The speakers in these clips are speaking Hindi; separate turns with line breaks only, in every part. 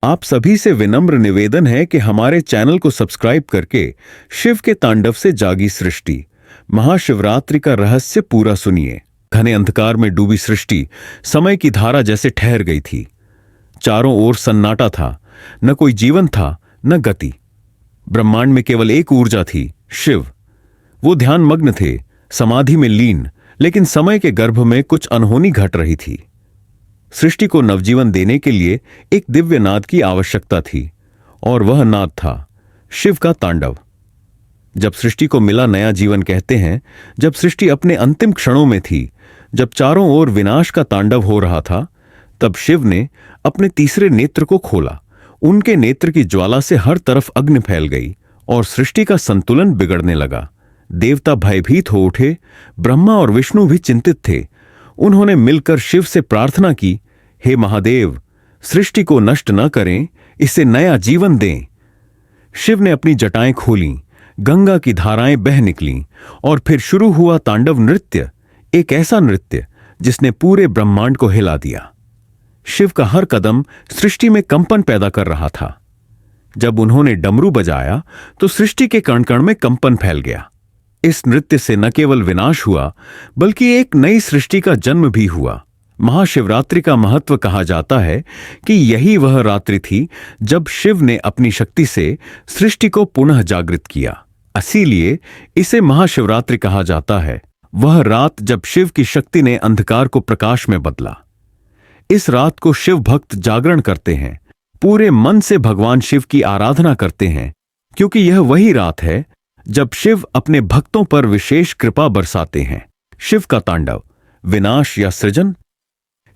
आप सभी से विनम्र निवेदन है कि हमारे चैनल को सब्सक्राइब करके शिव के तांडव से जागी सृष्टि महाशिवरात्रि का रहस्य पूरा सुनिए। घने अंधकार में डूबी सृष्टि समय की धारा जैसे ठहर गई थी। चारों ओर सन्नाटा था, न कोई जीवन था न गति। ब्रह्मांड में केवल एक ऊर्जा थी, शिव। वो ध्यान मग्न थे, समाधि में लीन, लेकिन समय के गर्भ में कुछ अनहोनी घट रही थी। सृष्टि को नवजीवन देने के लिए एक दिव्य नाद की आवश्यकता थी, और वह नाद था शिव का तांडव। जब सृष्टि को मिला नया जीवन कहते हैं, जब सृष्टि अपने अंतिम क्षणों में थी, जब चारों ओर विनाश का तांडव हो रहा था, तब शिव ने अपने तीसरे नेत्र को खोला। उनके नेत्र की ज्वाला से हर तरफ अग्नि फैल गई और सृष्टि का संतुलन बिगड़ने लगा। देवता भयभीत हो उठे, ब्रह्मा और विष्णु भी चिंतित थे। उन्होंने मिलकर शिव से प्रार्थना की, हे महादेव, सृष्टि को नष्ट न करें, इसे नया जीवन दें। शिव ने अपनी जटाएं खोलीं, गंगा की धाराएं बह निकलीं और फिर शुरू हुआ तांडव नृत्य, एक ऐसा नृत्य जिसने पूरे ब्रह्मांड को हिला दिया। शिव का हर कदम सृष्टि में कंपन पैदा कर रहा था। जब उन्होंने डमरू बजाया तो सृष्टि के कण कण में कंपन फैल गया। इस नृत्य से न केवल विनाश हुआ, बल्कि एक नई सृष्टि का जन्म भी हुआ। महाशिवरात्रि का महत्व कहा जाता है कि यही वह रात्रि थी जब शिव ने अपनी शक्ति से सृष्टि को पुनः जागृत किया। इसीलिए इसे महाशिवरात्रि कहा जाता है, वह रात जब शिव की शक्ति ने अंधकार को प्रकाश में बदला। इस रात को शिव भक्त जागरण करते हैं, पूरे मन से भगवान शिव की आराधना करते हैं, क्योंकि यह वही रात है जब शिव अपने भक्तों पर विशेष कृपा बरसाते हैं। शिव का तांडव, विनाश या सृजन।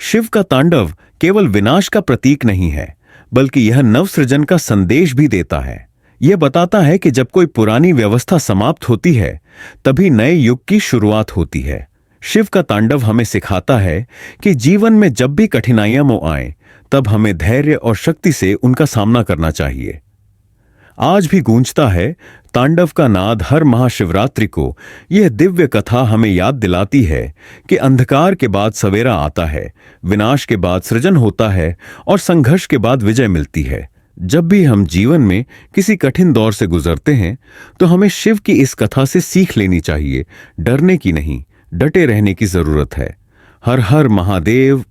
शिव का तांडव केवल विनाश का प्रतीक नहीं है, बल्कि यह नवसृजन का संदेश भी देता है। यह बताता है कि जब कोई पुरानी व्यवस्था समाप्त होती है, तभी नए युग की शुरुआत होती है। शिव का तांडव हमें सिखाता है कि जीवन में जब भी कठिनाइयां आएं, तब हमें धैर्य और शक्ति से उनका सामना करना चाहिए। आज भी गूंजता है तांडव का नाद हर महाशिवरात्रि को। यह दिव्य कथा हमें याद दिलाती है कि अंधकार के बाद सवेरा आता है, विनाश के बाद सृजन होता है और संघर्ष के बाद विजय मिलती है। जब भी हम जीवन में किसी कठिन दौर से गुजरते हैं, तो हमें शिव की इस कथा से सीख लेनी चाहिए। डरने की नहीं, डटे रहने की जरूरत है। हर हर महादेव।